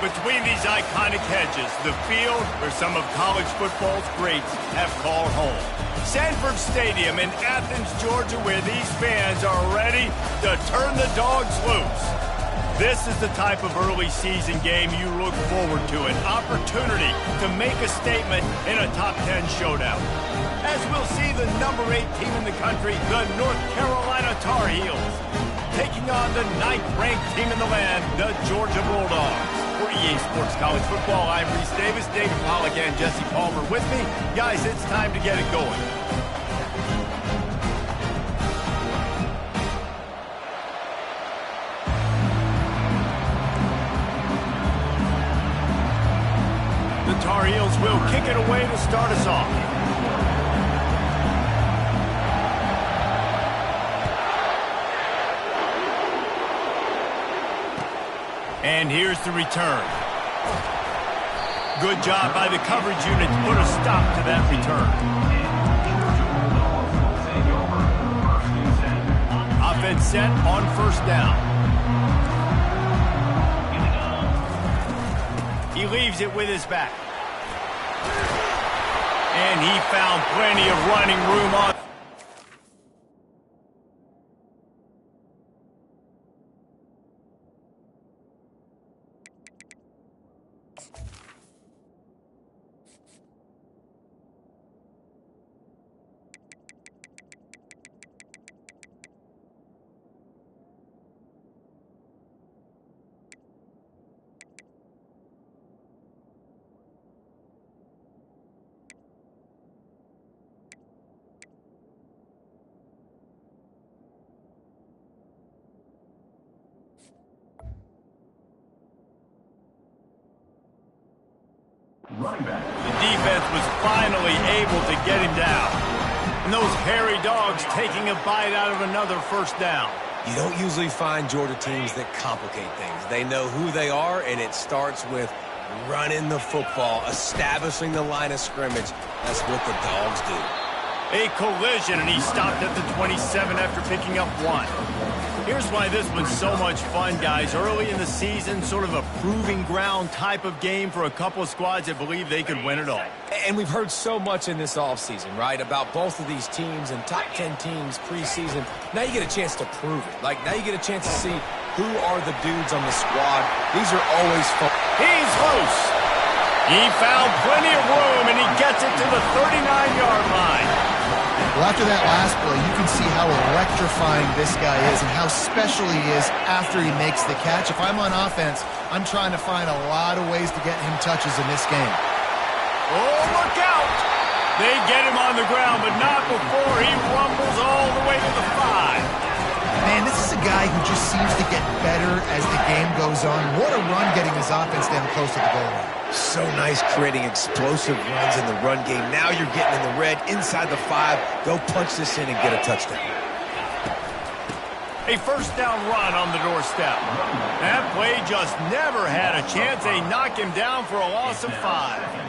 Between these iconic hedges, the field where some of college football's greats have called home. Sanford Stadium in Athens, Georgia, where these fans are ready to turn the dogs loose. This is the type of early season game you look forward to, an opportunity to make a statement in a top 10 showdown. As we'll see the number 8 team in the country, the North Carolina Tar Heels, taking on the 9th-ranked team in the land, the Georgia Bulldogs. For EA Sports College Football, I'm Reese Davis, David Pollack, and Jesse Palmer with me. Guys, it's time to get it going. The Tar Heels will kick it away to start us off. And here's the return. Good job by the coverage unit to put a stop to that return. Offense set on first down. He leaves it with his back. And he found plenty of running room on. Running back. The defense was finally able to get him down. And those hairy dogs taking a bite out of another first down. You don't usually find Georgia teams that complicate things. They know who they are, and it starts with running the football, establishing the line of scrimmage. That's what the dogs do. A collision, and he stopped at the 27 after picking up 1. Here's why this one's so much fun, guys. Early in the season, sort of a proving ground type of game for a couple of squads that believe they could win it all. And we've heard so much in this offseason, right, about both of these teams and top 10 teams preseason. Now you get a chance to prove it. Like, now you get a chance to see who are the dudes on the squad. These are always fun. He's loose. He found plenty of room, and he gets it to the 39-yard line. Well, after that last play, you can see how electrifying this guy is and how special he is after he makes the catch. If I'm on offense, I'm trying to find a lot of ways to get him touches in this game. Oh, look out! They get him on the ground, but not before he rumbles all the way to the 5. Man, this is a guy who just seems to get better as the game goes on. What a run getting his offense down close to the goal line. So nice creating explosive runs in the run game. Now you're getting in the red inside the 5. Go punch this in and get a touchdown. A first down run on the doorstep. That play just never had a chance. They knock him down for a loss of 5.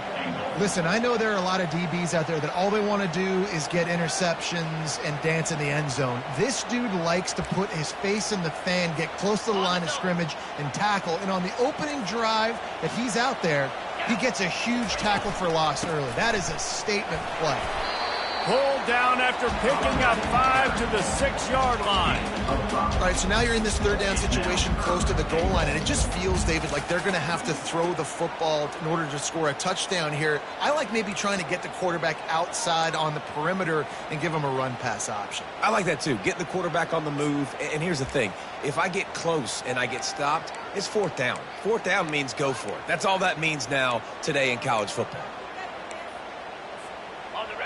Listen, I know there are a lot of DBs out there that all they want to do is get interceptions and dance in the end zone. This dude likes to put his face in the fan, get close to the line of scrimmage, and tackle. And on the opening drive that he's out there, he gets a huge tackle for loss early. That is a statement play. Pulled down after picking up 5 to the 6-yard line. All right, so now you're in this third down situation close to the goal line, and it just feels, David, like they're going to have to throw the football in order to score a touchdown here. I like maybe trying to get the quarterback outside on the perimeter and give him a run-pass option. I like that too. Getting the quarterback on the move. And here's the thing. If I get close and I get stopped, it's fourth down. Fourth down means go for it. That's all that means now today in college football.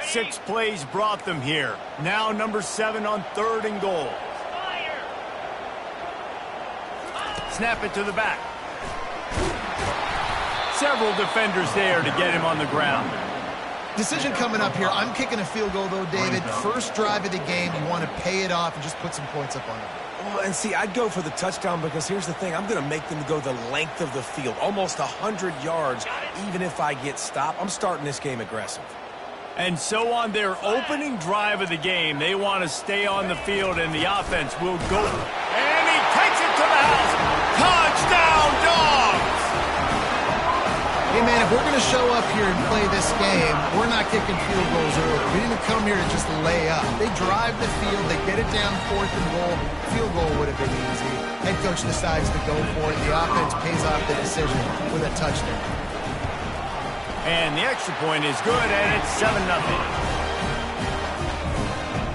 6 plays brought them here. Now number 7 on 3rd and goal. Snap it to the back. Several defenders there to get him on the ground. Decision coming up here. I'm kicking a field goal, though, David. First drive of the game, you want to pay it off and just put some points up on it. Well, and see, I'd go for the touchdown because here's the thing. I'm going to make them go the length of the field, almost 100 yards, even if I get stopped. I'm starting this game aggressive. And so on their opening drive of the game, they want to stay on the field, and the offense will go. And he takes it to the house. Touchdown, Dogs! Hey, man, if we're going to show up here and play this game, we're not kicking field goals early. We didn't come here to just lay up. They drive the field. They get it down 4th and goal. Field goal would have been easy. Head coach decides to go for it. The offense pays off the decision with a touchdown. And the extra point is good, and it's 7-0.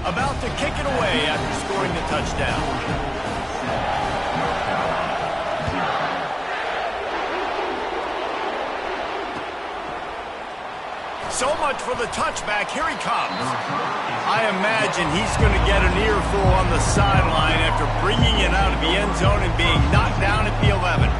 About to kick it away after scoring the touchdown. So much for the touchback. Here he comes. I imagine he's going to get an earful on the sideline after bringing it out of the end zone and being knocked down at the 11.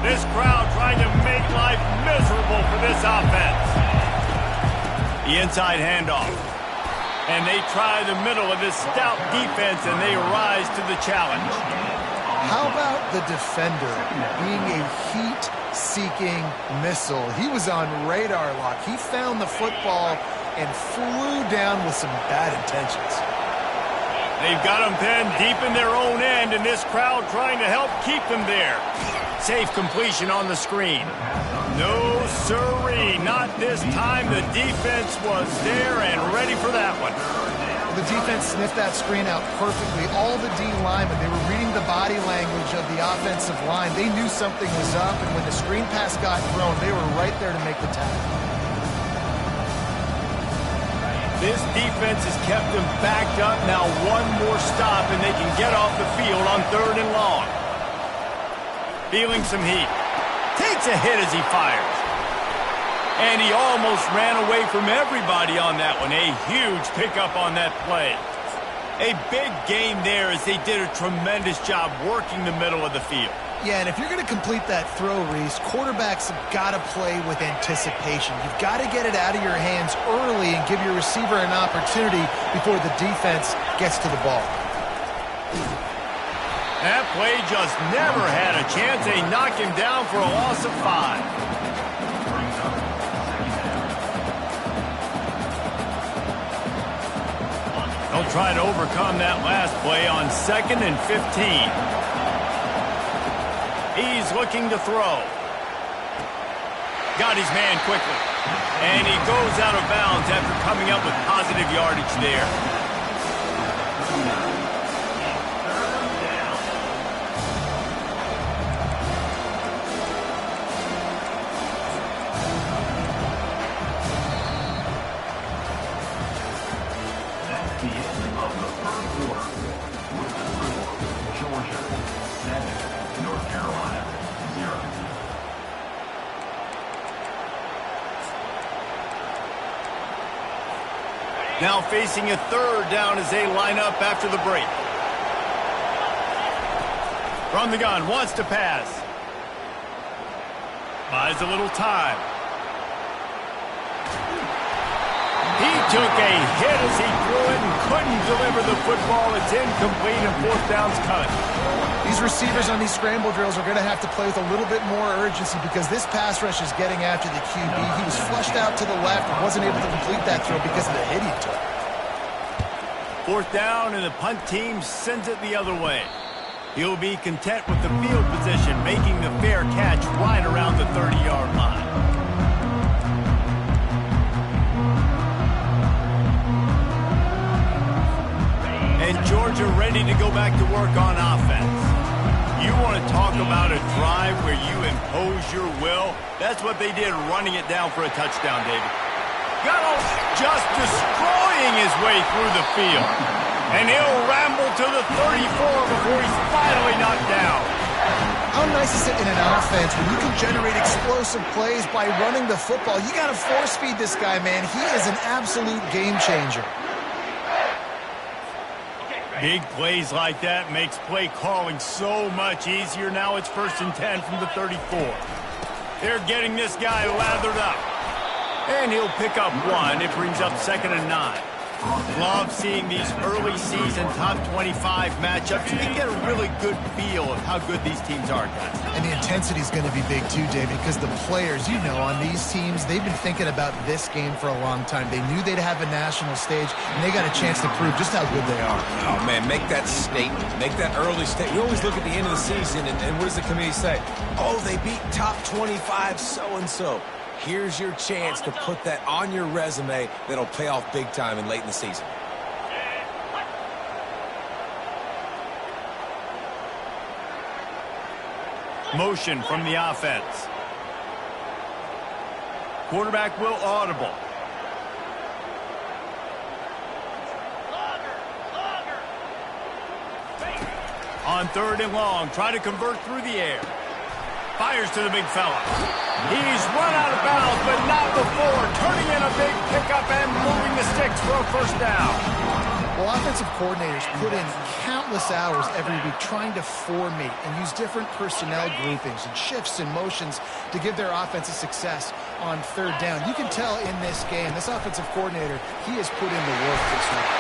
This crowd trying to make life miserable for this offense. The inside handoff. And they try the middle of this stout defense, and they rise to the challenge. How about the defender being a heat-seeking missile? He was on radar lock. He found the football and flew down with some bad intentions. They've got them pinned deep in their own end, and this crowd trying to help keep them there. Safe completion on the screen. No sirree, not this time. The defense was there and ready for that one. The defense sniffed that screen out perfectly. All the D linemen, they were reading the body language of the offensive line. They knew something was up, and when the screen pass got thrown, they were right there to make the tackle. This defense has kept them backed up. Now one more stop, and they can get off the field on 3rd and long. Feeling some heat. Takes a hit as he fires. And he almost ran away from everybody on that one. A huge pickup on that play. A big gain there as they did a tremendous job working the middle of the field. Yeah, and if you're going to complete that throw, Reese, quarterbacks have got to play with anticipation. You've got to get it out of your hands early and give your receiver an opportunity before the defense gets to the ball. That play just never had a chance. They knock him down for a loss of 5. They'll try to overcome that last play on 2nd and 15. He's looking to throw. Got his man quickly. And he goes out of bounds after coming up with positive yardage there. Now facing a 3rd down as they line up after the break. From the gun, wants to pass. Buys a little time. He took a hit as he threw it and couldn't deliver the football. It's incomplete and 4th down's cut. These receivers on these scramble drills are going to have to play with a little bit more urgency because this pass rush is getting after the QB. He was flushed out to the left and wasn't able to complete that throw because of the hit he took. 4th down, and the punt team sends it the other way. He'll be content with the field position, making the fair catch right around the 30-yard line. And Georgia ready to go back to work on offense. You want to talk about a drive where you impose your will? That's what they did, running it down for a touchdown, David. Guntle just destroying his way through the field. And he'll ramble to the 34 before he's finally knocked down. How nice is it in an offense when you can generate explosive plays by running the football? You got to force feed this guy, man. He is an absolute game changer. Big plays like that makes play calling so much easier. Now it's 1st and 10 from the 34. They're getting this guy lathered up. And he'll pick up 1. It brings up 2nd and 9. Love seeing these early season top 25 matchups. You can get a really good feel of how good these teams are, guys. And the intensity is going to be big too, David, because the players, you know, on these teams, they've been thinking about this game for a long time. They knew they'd have a national stage, and they got a chance to prove just how good they are. Oh, man, make that statement. Make that early statement. We always look at the end of the season, and what does the committee say? Oh, they beat top 25 so-and-so. Here's your chance to put that on your resume that'll pay off big time and late in the season. Motion from the offense. Quarterback will audible. On 3rd and long, try to convert through the air. Fires to the big fella. He's run out of bounds, but not before turning in a big pickup and moving the sticks for a first down. Well, offensive coordinators put in countless hours every week trying to formate and use different personnel groupings and shifts and motions to give their offense a success on 3rd down. You can tell in this game, this offensive coordinator, he has put in the work this week.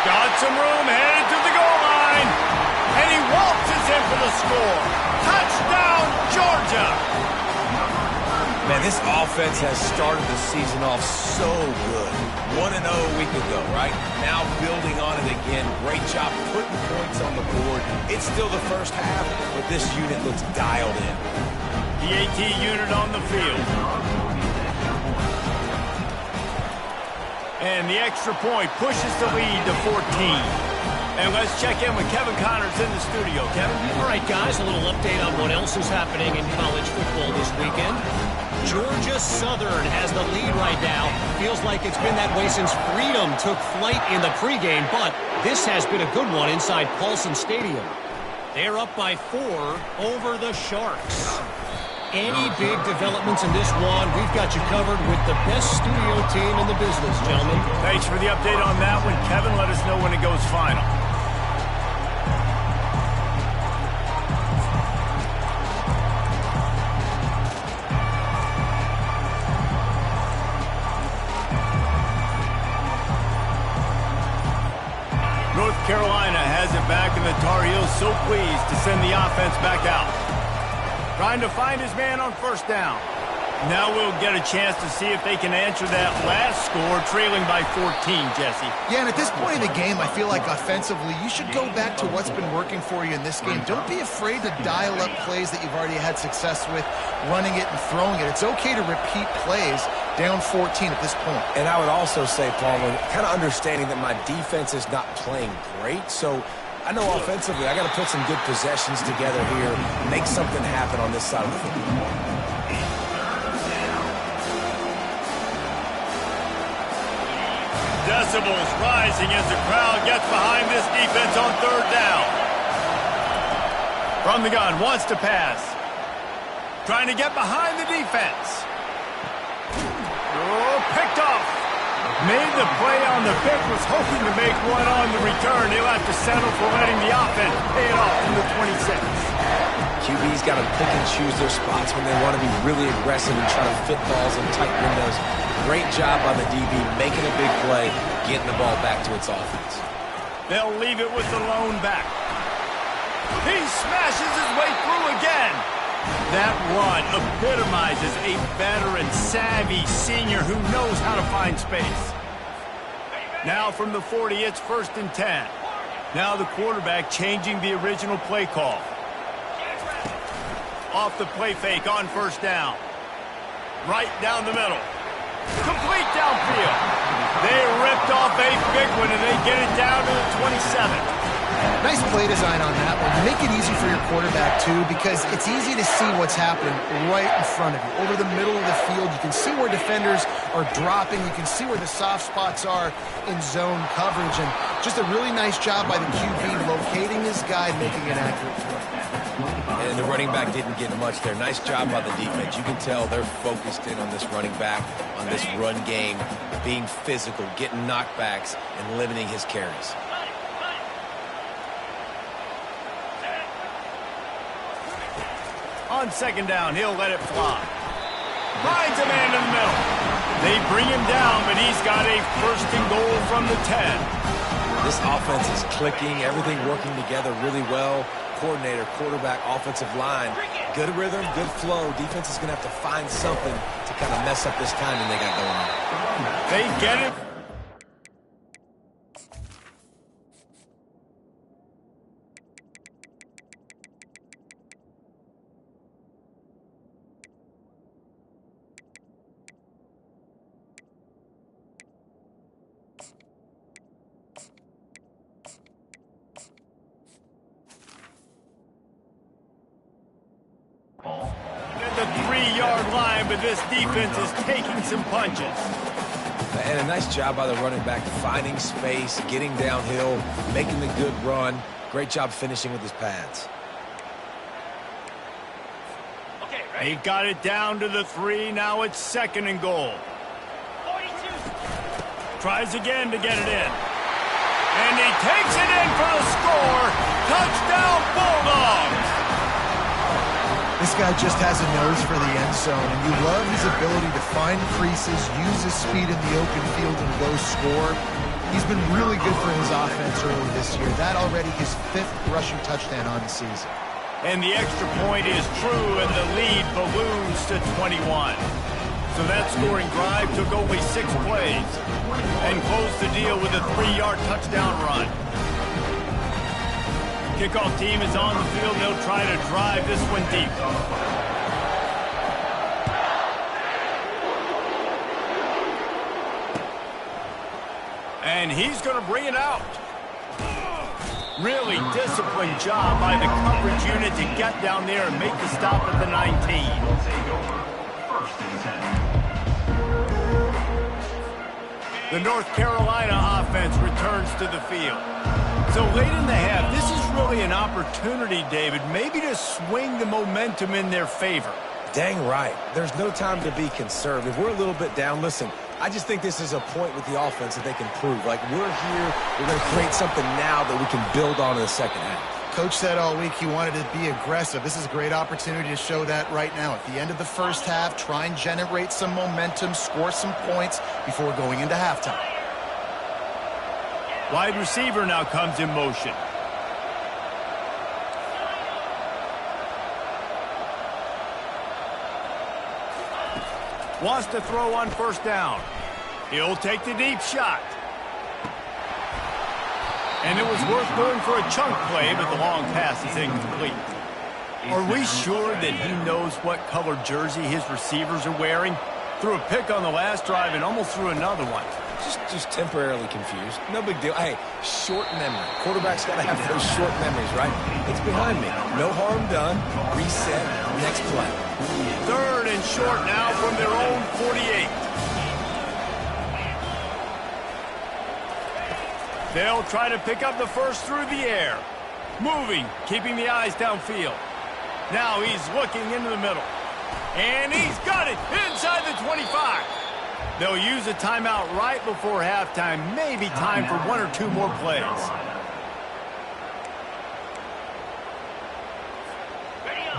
Got some room, headed to the goal line, and he waltzes in for the score. Touchdown, Georgia! Man, this offense has started the season off so good. 1-0 a week ago, right? Now building on it again. Great job putting points on the board. It's still the first half, but this unit looks dialed in. The AT unit on the field. And the extra point pushes the lead to 14. And let's check in with Kevin Connors in the studio. Kevin? All right, guys, a little update on what else is happening in college football this weekend. Georgia Southern has the lead right now. Feels like it's been that way since Freedom took flight in the pregame, but this has been a good one inside Paulson Stadium. They're up by 4 over the Sharks. Any big developments in this one, we've got you covered with the best studio team in the business, gentlemen. Thanks for the update on that one, Kevin. Let us know when it goes final. North Carolina has it back, and the Tar Heels so pleased to send the offense back out. Trying to find his man on 1st down. Now we'll get a chance to see if they can answer that last score, trailing by 14, Jesse. Yeah, and at this point in the game, I feel like offensively, you should go back to what's been working for you in this game. Don't be afraid to dial up plays that you've already had success with, running it and throwing it. It's okay to repeat plays down 14 at this point. And I would also say, Palmer, kind of understanding that my defense is not playing great, so I know offensively I got to put some good possessions together here, make something happen on this side of the football. Decibels rising as the crowd gets behind this defense on 3rd down. From the gun, wants to pass. Trying to get behind the defense. Oh, picked off. Made the play on the pick, was hoping to make one on the return. He'll have to settle for letting the offense pay it off from the 26. QB's got to pick and choose their spots when they want to be really aggressive and try to fit balls in tight windows. Great job by the DB, making a big play, getting the ball back to its offense. They'll leave it with the lone back. He smashes his way through again. That run epitomizes a veteran, savvy senior who knows how to find space. Now from the 40, it's 1st and 10. Now the quarterback changing the original play call. Off the play fake on 1st down. Right down the middle. Complete downfield. They ripped off a big one, and they get it down to the 27. Nice play design on that one. You make it easy for your quarterback, too, because it's easy to see what's happening right in front of you. Over the middle of the field, you can see where defenders are dropping. You can see where the soft spots are in zone coverage. And just a really nice job by the QB locating his guy and making an accurate throw. And the running back didn't get much there. Nice job by the defense. You can tell they're focused in on this running back, on this run game, being physical, getting knockbacks, and limiting his carries. On 2nd down, he'll let it fly. Finds a man in the middle. They bring him down, but he's got a first and goal from the 10. This offense is clicking, everything working together really well. Coordinator, quarterback, offensive line, good rhythm, good flow. Defense is going to have to find something to kind of mess up this timing they got going on. They get it. At the 3-yard line, but this defense is taking some punches. And a nice job by the running back, finding space, getting downhill, making the good run. Great job finishing with his pads. They got it down to the 3. Now it's second and goal. 42. Tries again to get it in. And he takes it in for the score. Touchdown, Bulldogs! This guy just has a nose for the end zone, and you love his ability to find creases, use his speed in the open field, and go score. He's been really good for his offense early this year. That already his 5th rushing touchdown on the season. And the extra point is true, and the lead balloons to 21. So that scoring drive took only 6 plays and closed the deal with a 3-yard touchdown run. Kickoff team is on the field. They'll try to drive this one deep. And he's going to bring it out. Really disciplined job by the coverage unit to get down there and make the stop at the 19. The North Carolina offense returns to the field. So late in the half, this is really an opportunity, David, maybe to swing the momentum in their favor. Dang right. There's no time to be conservative. We're a little bit down. Listen, I just think this is a point with the offense that they can prove. Like, we're here, we're going to create something now that we can build on in the second half. Coach said all week he wanted to be aggressive. This is a great opportunity to show that right now. At the end of the first half, try and generate some momentum, score some points before going into halftime. Wide receiver now comes in motion. Wants to throw on first down. He'll take the deep shot. And it was worth going for a chunk play, but the long pass is incomplete. Are we sure that he knows what color jersey his receivers are wearing? Threw a pick on the last drive and almost threw another one. Just temporarily confused. No big deal. Hey, short memory. Quarterback's got to have those short memories, right? It's behind me. No harm done. Reset. Next play. Third and short now from their own 48. They'll try to pick up the first through the air. Moving, keeping the eyes downfield. Now he's looking into the middle. And he's got it inside the 25. They'll use a timeout right before halftime. Maybe time for 1 or 2 more plays.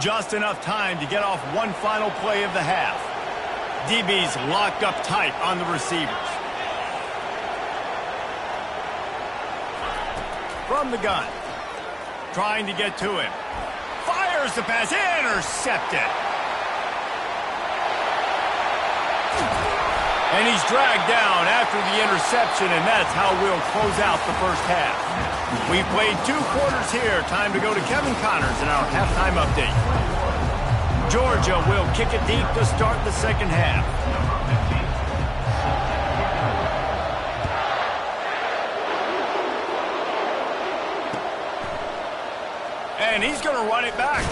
Just enough time to get off one final play of the half. DB's locked up tight on the receivers. From the gun. Trying to get to him. Fires the pass. Intercepted. And he's dragged down after the interception, and that's how we'll close out the first half. We played 2 quarters here. Time to go to Kevin Connors in our halftime update. Georgia will kick it deep to start the second half. And he's going to run it back.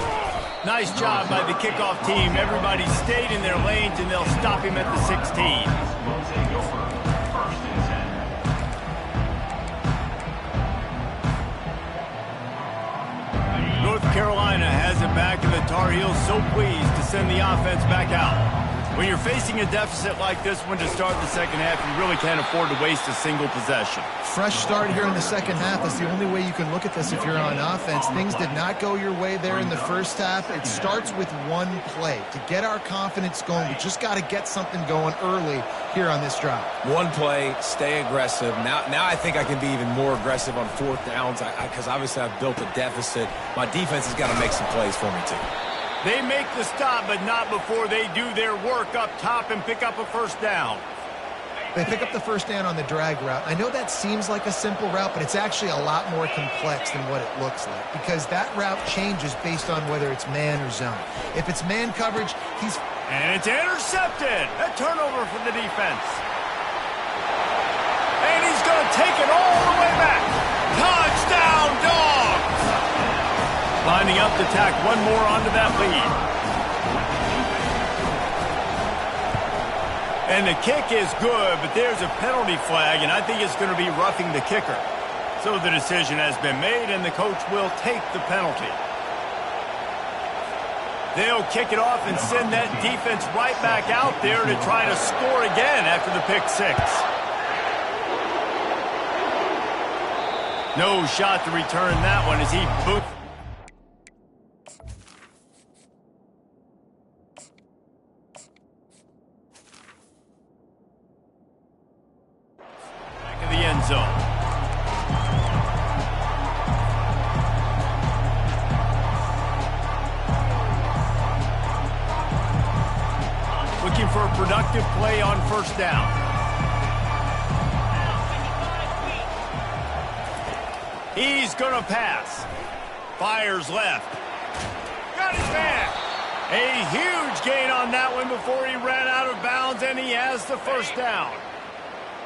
Nice job by the kickoff team. Everybody stayed in their lanes, and they'll stop him at the 16. North Carolina has it back, and the Tar Heels so pleased to send the offense back out. When you're facing a deficit like this one to start the second half, you really can't afford to waste a single possession. Fresh start here in the second half is the only way you can look at this if you're on offense. Things did not go your way there in the first half. It starts with one play. To get our confidence going, we just got to get something going early here on this drive. One play, stay aggressive. Now I think I can be even more aggressive on fourth downs because obviously I've built a deficit. My defense has got to make some plays for me too. They make the stop, but not before they do their work up top and pick up a first down. They pick up the first down on the drag route. I know that seems like a simple route, but it's actually a lot more complex than what it looks like because that route changes based on whether it's man or zone. If it's man coverage, And it's intercepted. A turnover for the defense. And he's going to take it all the way back. Touchdown, Dogs! Lining up to tack one more onto that lead. And the kick is good, but there's a penalty flag, and I think it's going to be roughing the kicker. So the decision has been made, and the coach will take the penalty. They'll kick it off and send that defense right back out there to try to score again after the pick six. No shot to return that one as he boots. Zone. Looking for a productive play on first down. He's going to pass. Fires left. Got his man. A huge gain on that one before he ran out of bounds, and he has the first down.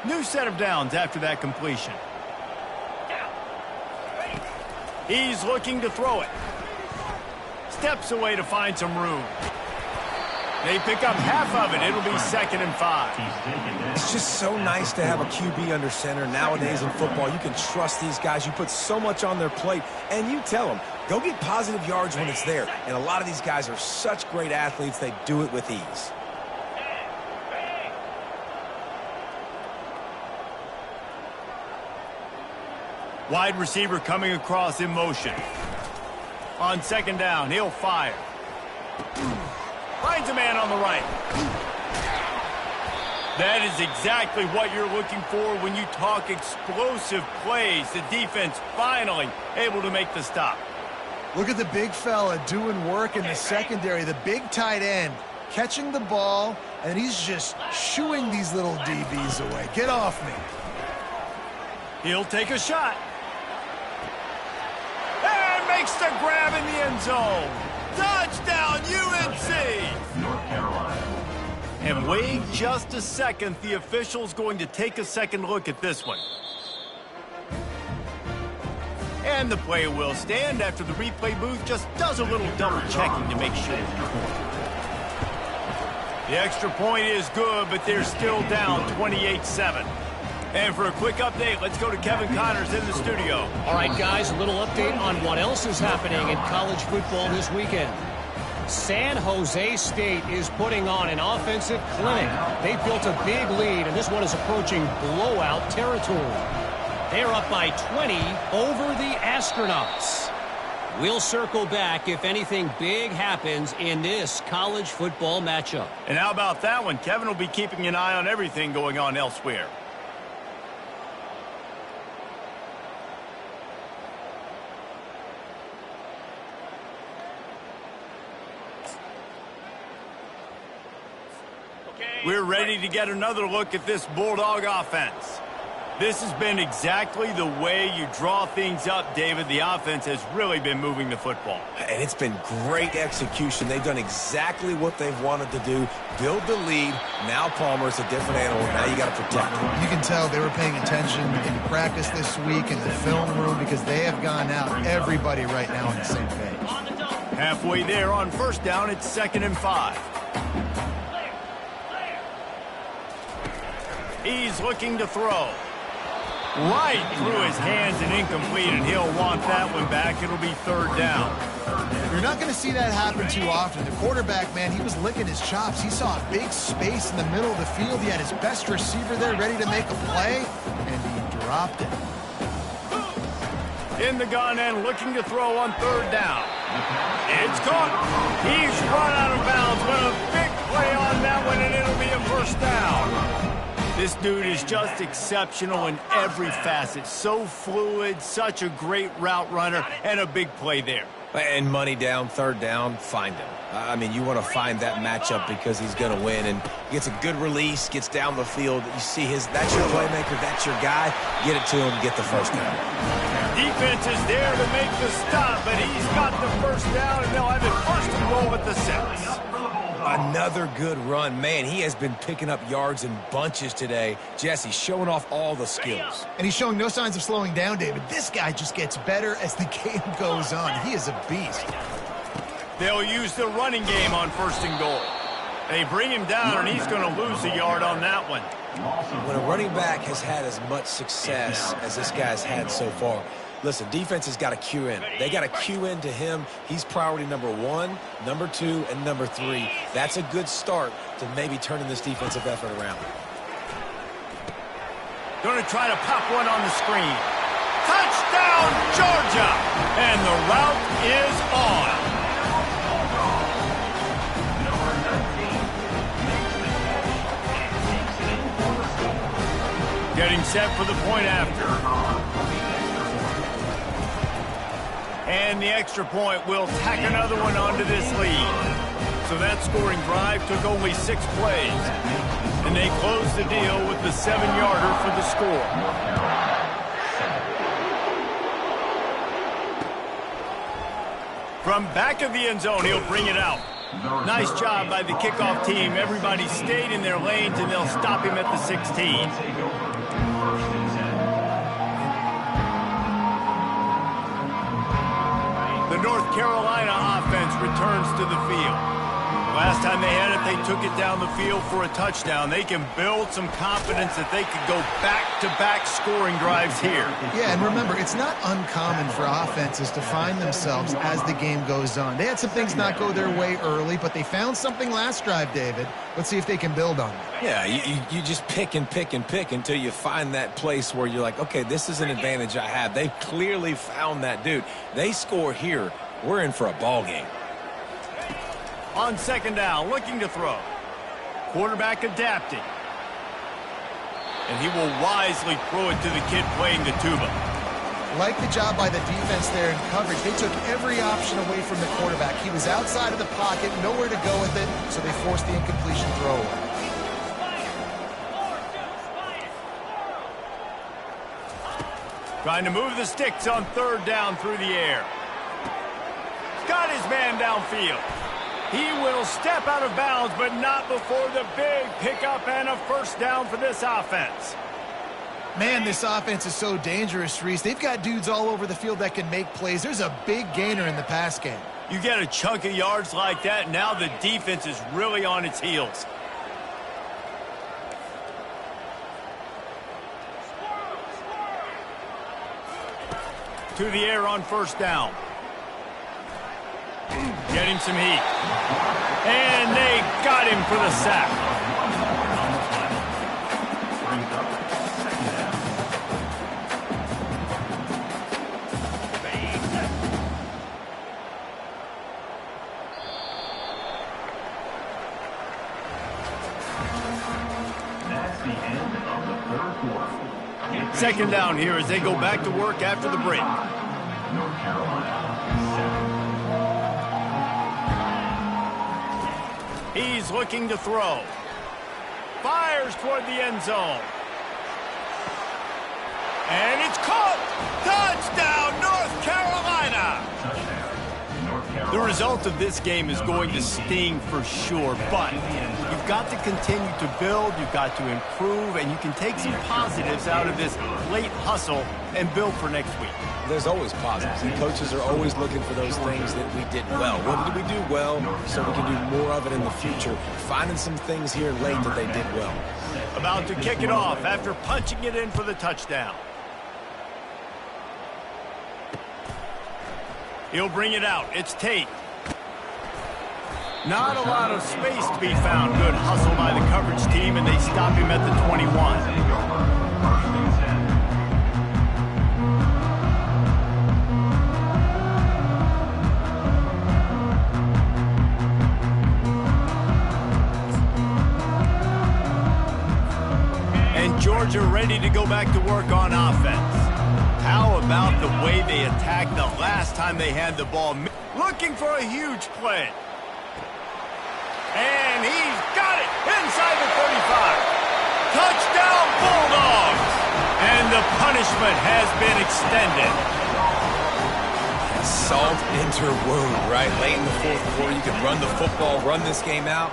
New set of downs after that completion. He's looking to throw it. Steps away to find some room. They pick up half of it. It'll be 2nd and 5. It's just so nice to have a QB under center. Nowadays in football, you can trust these guys. You put so much on their plate, and you tell them, go get positive yards when it's there. And a lot of these guys are such great athletes, they do it with ease. Wide receiver coming across in motion. On 2nd down, he'll fire. Finds a man on the right. That is exactly what you're looking for when you talk explosive plays. The defense finally able to make the stop. Look at the big fella doing work in the secondary. The big tight end catching the ball, and he's just shooing these little DBs away. Get off me. He'll take a shot. And makes the grab in the end zone. Touchdown, UNC! North Carolina. And wait just a second. The official's going to take a second look at this one. And the play will stand after the replay booth just does a little double checking to make sure. The extra point is good, but they're still down 28-7. And for a quick update, let's go to Kevin Connors in the studio. All right, guys, a little update on what else is happening in college football this weekend. San Jose State is putting on an offensive clinic. They built a big lead, and this one is approaching blowout territory. They're up by 20 over the Astronauts. We'll circle back if anything big happens in this college football matchup. And how about that one? Kevin will be keeping an eye on everything going on elsewhere. We're ready to get another look at this Bulldog offense. This has been exactly the way you draw things up, David. The offense has really been moving the football. And it's been great execution. They've done exactly what they've wanted to do. Build the lead. Now Palmer's a different animal. Now you got to protect him. You can tell they were paying attention in practice this week in the film room because they have gone out, everybody right now on the same page. Halfway there on first down, it's 2nd and 5. He's looking to throw. Right through his hands and incomplete, and he'll want that one back. It'll be third down. You're not going to see that happen too often. The quarterback, man, he was licking his chops. He saw a big space in the middle of the field. He had his best receiver there ready to make a play, and he dropped it. In the gun and looking to throw on third down. It's caught. He's run out of bounds, but a big play on that one, and it'll be a first down. This dude is just exceptional in every facet. So fluid, such a great route runner, and a big play there. And money down, third down, find him. I mean, you want to find that matchup because he's going to win. And gets a good release, gets down the field. You see that's your playmaker, that's your guy. Get it to him, get the first down. Defense is there to make the stop, but he's got the first down, and they'll have it first and goal at the 6. Another good run. Man, he has been picking up yards in bunches today. Jesse showing off all the skills. And he's showing no signs of slowing down, David. This guy just gets better as the game goes on. He is a beast. They'll use the running game on first and goal. They bring him down, and he's going to lose a yard on that one. When a running back has had as much success as this guy's had so far, listen, defense has got to cue in. They got to cue in to him. He's priority number 1, number 2, and number 3. That's a good start to maybe turning this defensive effort around. Going to try to pop one on the screen. Touchdown, Georgia! And the route is on. Getting set for the point after. And the extra point will tack another one onto this lead. So that scoring drive took only 6 plays. And they closed the deal with the 7-yarder for the score. From back of the end zone, he'll bring it out. Nice job by the kickoff team. Everybody stayed in their lanes, and they'll stop him at the 16. The North Carolina offense returns to the field. Last time they had it, they took it down the field for a touchdown. They can build some confidence that they could go back-to-back scoring drives here. Yeah, and remember, it's not uncommon for offenses to find themselves as the game goes on. They had some things not go their way early, but they found something last drive, David. Let's see if they can build on it. Yeah, you just pick and pick and pick until you find that place where you're like, okay, this is an advantage I have. They've clearly found that dude. They score here, we're in for a ball game. On second down, looking to throw. Quarterback adapting. And he will wisely throw it to the kid playing the tuba. Like the job by the defense there in coverage. They took every option away from the quarterback. He was outside of the pocket, nowhere to go with it, so they forced the incompletion throw away. Trying to move the sticks on third down through the air. Got his man downfield. He will step out of bounds, but not before the big pickup and a first down for this offense. Man, this offense is so dangerous, Reese. They've got dudes all over the field that can make plays. There's a big gainer in the pass game. You get a chunk of yards like that, now the defense is really on its heels. To the air on first down. Getting some heat. And they got him for the sack. That's the end of the third quarter. Second down here as they go back to work after the break. North Carolina. He's looking to throw. Fires toward the end zone. And it's caught! Touchdown, North Carolina! The result of this game is going to sting for sure, but you've got to continue to build, you've got to improve, and you can take some positives out of this late hustle and build for next week. There's always positives, and coaches are always looking for those things that we did well. What did we do well so we can do more of it in the future? Finding some things here late that they did well. About to kick it off after punching it in for the touchdown. He'll bring it out. It's Tate. Not a lot of space to be found. Good hustle by the coverage team, and they stop him at the 21. Georgia ready to go back to work on offense. How about the way they attacked the last time they had the ball? Looking for a huge play. And he's got it inside the 35. Touchdown, Bulldogs! And the punishment has been extended. Salt into her wound, right? Late in the fourth quarter, you can run the football, run this game out.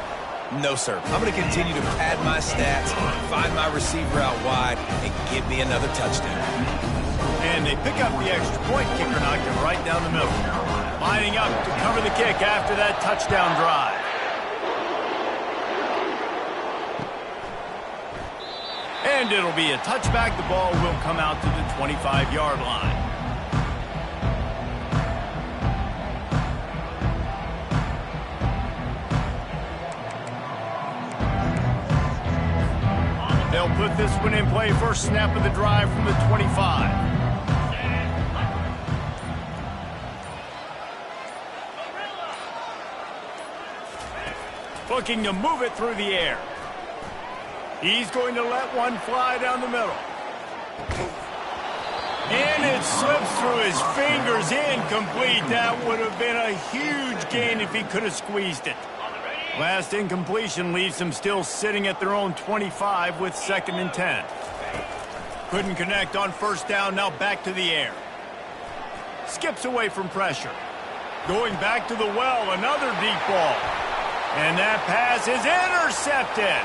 No, sir. I'm going to continue to pad my stats, find my receiver out wide, and give me another touchdown. And they pick up the extra point. Kicker knocked it right down the middle. Lining up to cover the kick after that touchdown drive. And it'll be a touchback. The ball will come out to the 25-yard line. They'll put this one in play. First snap of the drive from the 25. Looking to move it through the air. He's going to let one fly down the middle. And it slips through his fingers. Incomplete. That would have been a huge gain if he could have squeezed it. Last incompletion leaves them still sitting at their own 25 with 2nd and 10. Couldn't connect on first down, now back to the air. Skips away from pressure. Going back to the well, another deep ball. And that pass is intercepted.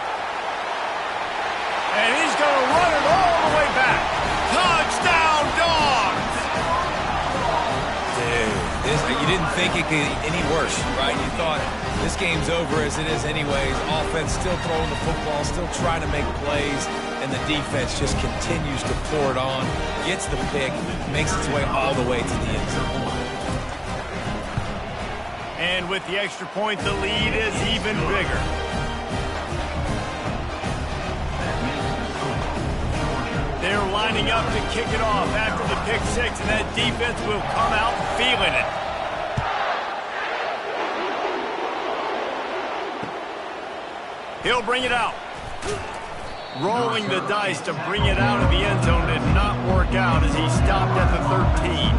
And he's going to run it all the way back. Touchdown, Dogs! Dude, you didn't think it could get any worse, right? You thought this game's over as it is anyways. Offense still throwing the football, still trying to make plays, and the defense just continues to pour it on, gets the pick, makes its way all the way to the end zone. And with the extra point, the lead is even bigger. They're lining up to kick it off after the pick six, and that defense will come out feeling it. He'll bring it out. Rolling the dice to bring it out of the end zone did not work out as he stopped at the 13.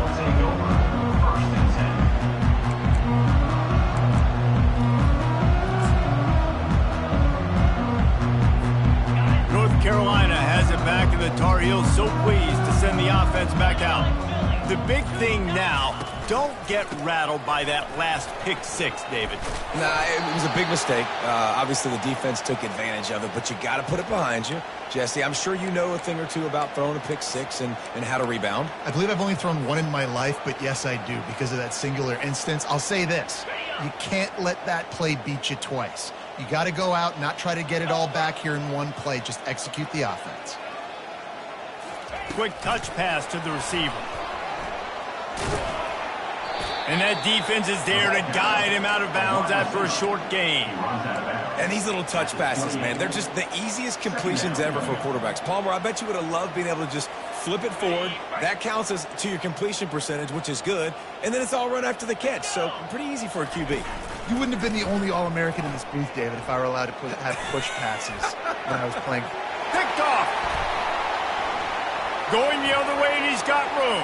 North Carolina has it back, and the Tar Heels so pleased to send the offense back out. The big thing now, don't get rattled by that last pick six, David. Nah, it was a big mistake. Obviously, the defense took advantage of it, but you got to put it behind you. Jesse, I'm sure you know a thing or two about throwing a pick six and how to rebound. I believe I've only thrown one in my life, but yes, I do because of that singular instance. I'll say this. You can't let that play beat you twice. You got to go out, not try to get it all back here in one play. Just execute the offense. Quick touch pass to the receiver. And that defense is there to guide him out of bounds after a short gain. And these little touch passes, man, they're just the easiest completions ever for quarterbacks. Palmer, I bet you would have loved being able to just flip it forward. That counts as to your completion percentage, which is good. And then it's all run after the catch, so pretty easy for a QB. You wouldn't have been the only All-American in this booth, David, if I were allowed to have push passes when I was playing. Picked off. Going the other way, and he's got room.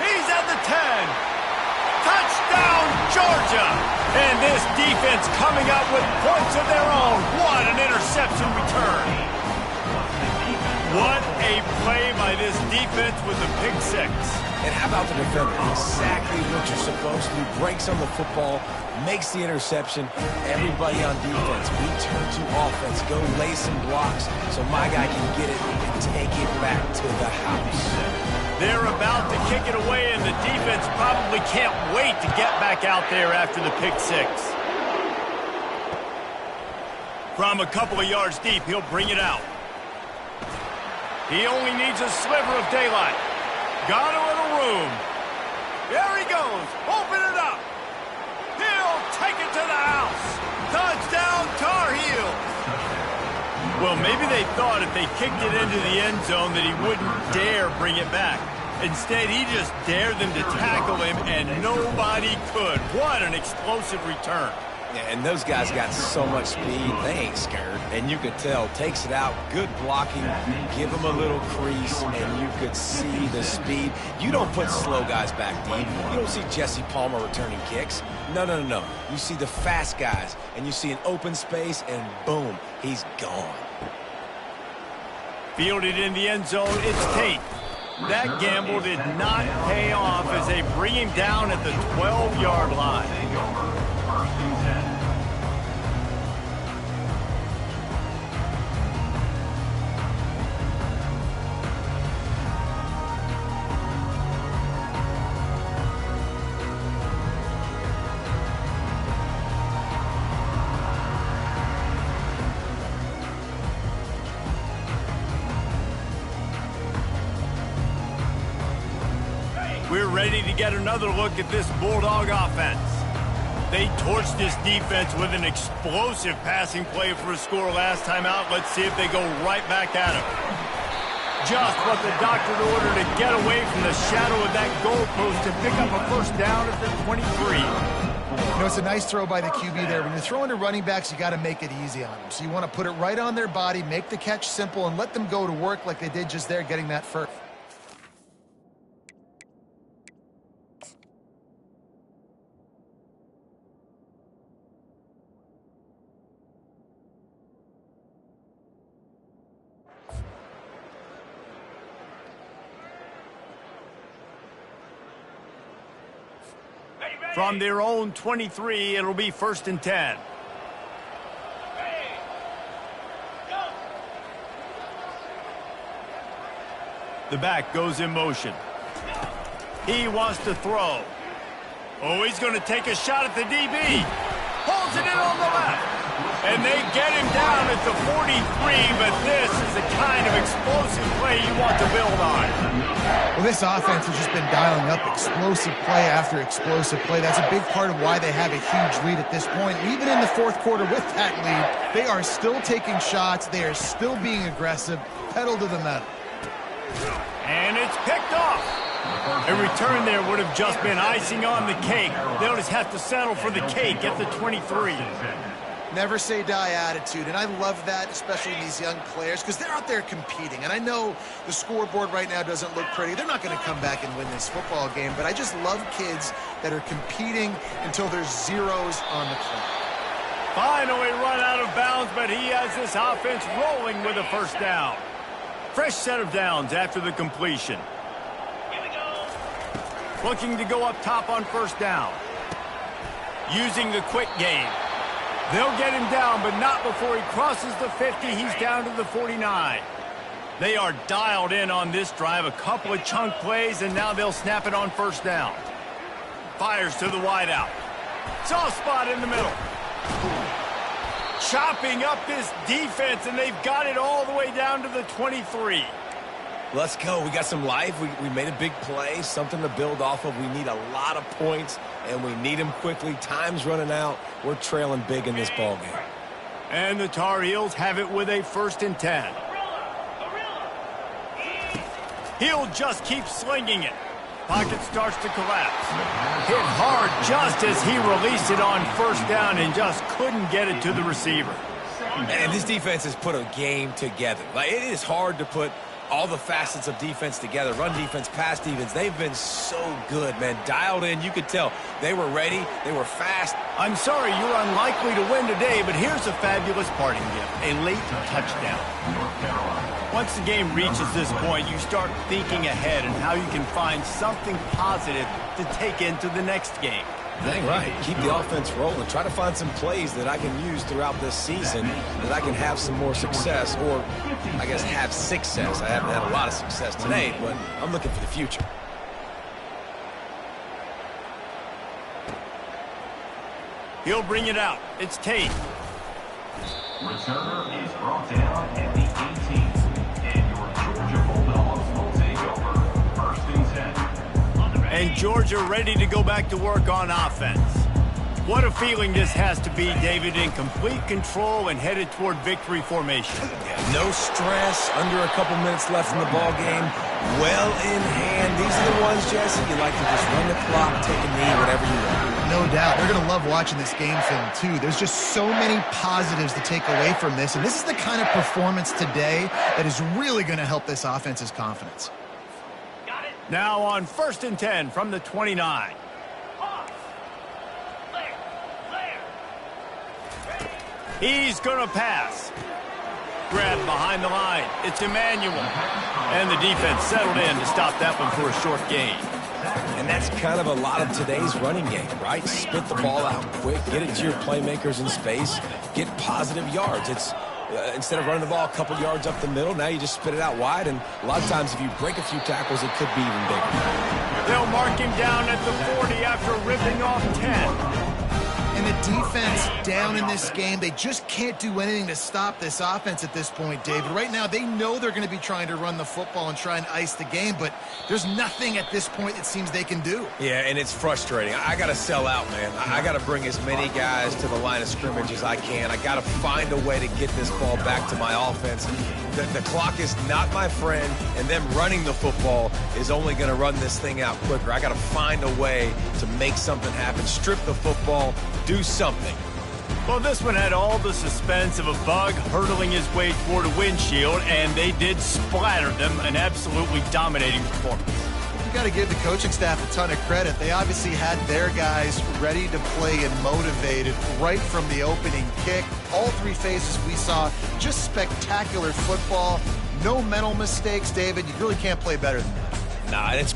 He's at the 10. Touchdown, Georgia! And this defense coming up with points of their own. What an interception return. What a play by this defense with the pick six. And how about the defender? Exactly what you're supposed to do. Breaks on the football, makes the interception. Everybody on defense, we turn to offense. Go lay some blocks so my guy can get it and take it back to the house. They're about to kick it away, and the defense probably can't wait to get back out there after the pick six. From a couple of yards deep, he'll bring it out. He only needs a sliver of daylight. Got a little room. There he goes. Open it up. He'll take it to the house. Touchdown, Tar Heels. Well, maybe they thought if they kicked it into the end zone that he wouldn't dare bring it back. Instead, he just dared them to tackle him, and nobody could. What an explosive return. Yeah, and those guys got so much speed, they ain't scared. And you could tell, takes it out, good blocking, give them a little crease, and you could see the speed. You don't put slow guys back deep. You don't see Jesse Palmer returning kicks. No, no, no, no. You see the fast guys, and you see an open space, and boom, he's gone. Fielded in the end zone, it's Tate. That gamble did not pay off as they bring him down at the 12-yard line. First and 10. We're ready to get another look at this Bulldog offense. They torched this defense with an explosive passing play for a score last time out. Let's see if they go right back at him. Just what the doctor ordered to get away from the shadow of that goalpost to pick up a first down at the 23. You know, it's a nice throw by the QB there. When you're throwing to running backs, you got to make it easy on them. So you want to put it right on their body, make the catch simple, and let them go to work like they did just there, getting that first. From their own 23, it'll be first and 10. The back goes in motion. He wants to throw. Oh, he's going to take a shot at the DB. Holds it in on the left. And they get him down at the 43, but this is the kind of explosive play you want to build on. Well, this offense has just been dialing up explosive play after explosive play. That's a big part of why they have a huge lead at this point. Even in the fourth quarter with that lead, they are still taking shots. They are still being aggressive. Pedal to the metal. And it's picked off. A return there would have just been icing on the cake. They'll just have to settle for the cake at the 23. Never say die attitude, and I love that, especially in these young players, because they're out there competing. And I know the scoreboard right now doesn't look pretty. They're not going to come back and win this football game, but I just love kids that are competing until there's zeros on the clock. Finally run out of bounds, but he has this offense rolling with a first down. Fresh set of downs after the completion. Here we go. Looking to go up top on first down. Using the quick game. They'll get him down, but not before he crosses the 50. He's down to the 49. They are dialed in on this drive. A couple of chunk plays, and now they'll snap it on first down. Fires to the wideout. Soft spot in the middle. Chopping up this defense, and they've got it all the way down to the 23. Let's go. We got some life. We made a big play, something to build off of. We need a lot of points, and we need them quickly. Time's running out. We're trailing big in this ball game. And the Tar Heels have it with a first and 10. He'll just keep slinging it. Pocket starts to collapse. Hit hard just as he released it on first down and just couldn't get it to the receiver. And this defense has put a game together. Like, it is hard to put all the facets of defense together. Run defense, pass defense. They've been so good, man. Dialed in. You could tell they were ready. They were fast. I'm sorry you're unlikely to win today, but here's a fabulous parting gift. A late touchdown. Once the game reaches this point, you start thinking ahead and how you can find something positive to take into the next game. Dang right. Keep the offense rolling. Try to find some plays that I can use throughout this season that I can have some more success, or I guess have success. I haven't had a lot of success today, but I'm looking for the future. He'll bring it out. It's Tate. Returner is brought down at the 18th, and your Georgia Bulldogs will take over first and 10. and Georgia ready to go back to work on offense. What a feeling this has to be, David, in complete control and headed toward victory formation. Yeah, no stress, under a couple minutes left in the ball game, well in hand. These are the ones, Jesse, you like to just run the clock, take a knee, whatever you want. No doubt. They're going to love watching this game film, too. There's just so many positives to take away from this, and this is the kind of performance today that is really going to help this offense's confidence. Now on 1st and 10 from the 29. He's going to pass. Grab behind the line. It's Emmanuel. And the defense settled in to stop that one for a short gain. And that's kind of a lot of today's running game, right? Spit the ball out quick, get it to your playmakers in space, get positive yards. It's instead of running the ball a couple yards up the middle, now you just spit it out wide, and a lot of times if you break a few tackles, it could be even bigger. They'll mark him down at the 40 after ripping off 10. And the defense down in this game, they just can't do anything to stop this offense at this point, David. Right now, they know they're going to be trying to run the football and try and ice the game, but there's nothing at this point it seems they can do. Yeah, and it's frustrating. I got to sell out, man. I got to bring as many guys to the line of scrimmage as I can. I got to find a way to get this ball back to my offense. The clock is not my friend, and them running the football is only going to run this thing out quicker. I got to find a way to make something happen, strip the football, do something. Well, this one had all the suspense of a bug hurtling his way toward a windshield, and they did splatter them, an absolutely dominating performance. You got to give the coaching staff a ton of credit. They obviously had their guys ready to play and motivated right from the opening kick. All three phases we saw, just spectacular football. No mental mistakes, David. You really can't play better than that. Nah, and it's